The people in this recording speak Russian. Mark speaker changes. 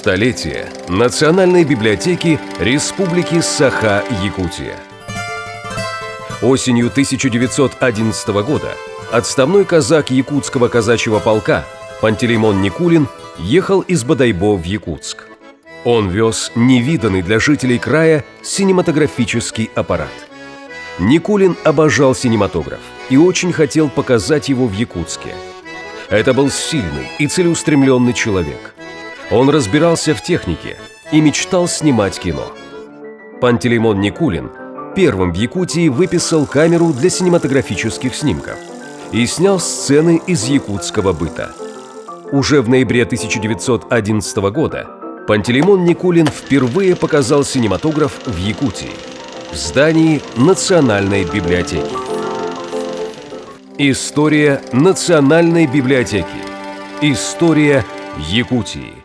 Speaker 1: Столетие Национальной библиотеки Республики Саха-Якутия. Осенью 1911 года отставной казак якутского казачьего полка Пантелеймон Никулин ехал из Бодайбо в Якутск. Он вез невиданный для жителей края синематографический аппарат. Никулин обожал синематограф и очень хотел показать его в Якутске. Это был сильный и целеустремленный человек. Он разбирался в технике и мечтал снимать кино. Пантелеймон Никулин первым в Якутии выписал камеру для синематографических снимков и снял сцены из якутского быта. Уже в ноябре 1911 года Пантелеймон Никулин впервые показал синематограф в Якутии, в здании Национальной библиотеки. История Национальной библиотеки. История Якутии.